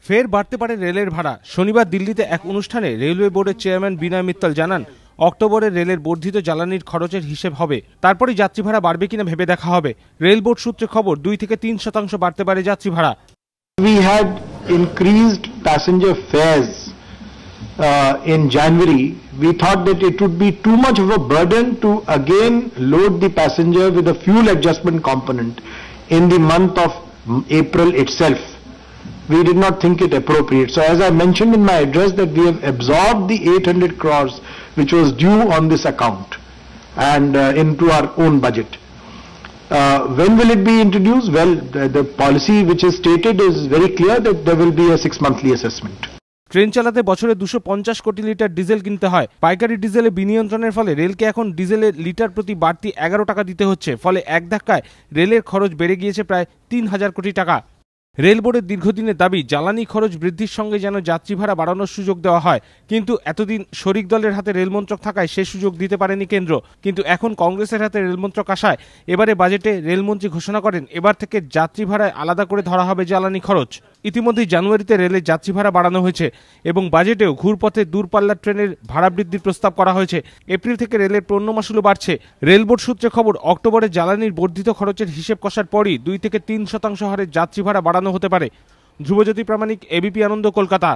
ফের বাড়তে পারে রেলের ভাড়া। শনিবার দিল্লিতে এক অনুষ্ঠানে রেলওয়ে বোর্ডের চেয়ারম্যান বিনয় মিত্তল জানান, অক্টোবরে রেলের বর্ধিত জ্বালানির খরচের হিসেব হবে, তারপরে যাত্রী ভাড়া বাড়বে কিনা ভেবে দেখা হবে। রেল বোর্ড সূত্রে খবর 2 থেকে 3% বাড়তে পারে যাত্রী ভাড়া। We had increased passenger fares in January. We thought that it would be too much of a burden to again load the passenger with a fuel adjustment component in the month of April itself. We did not think it appropriate. So as I mentioned in my address that we have absorbed the 800 crores which was due on this account and into our own budget. When will it be introduced? Well, the policy which is stated is very clear that there will be a 6-monthly assessment. Train চালাতে বছরে 250 কোটি litre diesel কিনতে হয়। পাইকারি ডিজেলে বিনিয়ন্ত্রণের ফলে রেলকে এখন ডিজেলের litre প্রতি বাড়তি 11 টাকা দিতে হচ্ছে। ফলে এক ধাক্কায় রেলের খরচ বেড়ে গিয়েছে প্রায় 3000 কোটি টাকা। রেল বোর্ডের দীর্ঘদিনের দাবি, জ্বালানি খরচ বৃদ্ধির সঙ্গে যেন যাত্রী ভাড়া বাড়ানোর সুযোগ দেওয়া হয়। কিন্তু এতদিন শরিক দলের হাতে রেলমন্ত্রক থাকায় সে সুযোগ দিতে পারেনি কেন্দ্র। কিন্তু এখন কংগ্রেসের হাতে রেলমন্ত্রক আসায় এবারে বাজেটে রেলমন্ত্রী ঘোষণা করেন, এবার থেকে যাত্রী ভাড়ায় আলাদা করে ধরা হবে জ্বালানি খরচ। ইতিমধ্যেই জানুয়ারিতে রেলের যাত্রী ভাড়া বাড়ানো হয়েছে এবং বাজেটেও ঘুরপথে দূরপাল্লার ট্রেনের ভাড়া বৃদ্ধির প্রস্তাব করা হয়েছে। এপ্রিল থেকে রেলের পণ্য মাশুলও বাড়ছে। রেল বোর্ড সূত্রে খবর, অক্টোবরে জ্বালানির বর্ধিত খরচের হিসেব কষার পরই 2 থেকে 3% হারে যাত্রী ভাড়া বাড়ানো হতে পারে। ধ্রুবজ্যোতি প্রামাণিক, এবিপি আনন্দ, কলকাতা।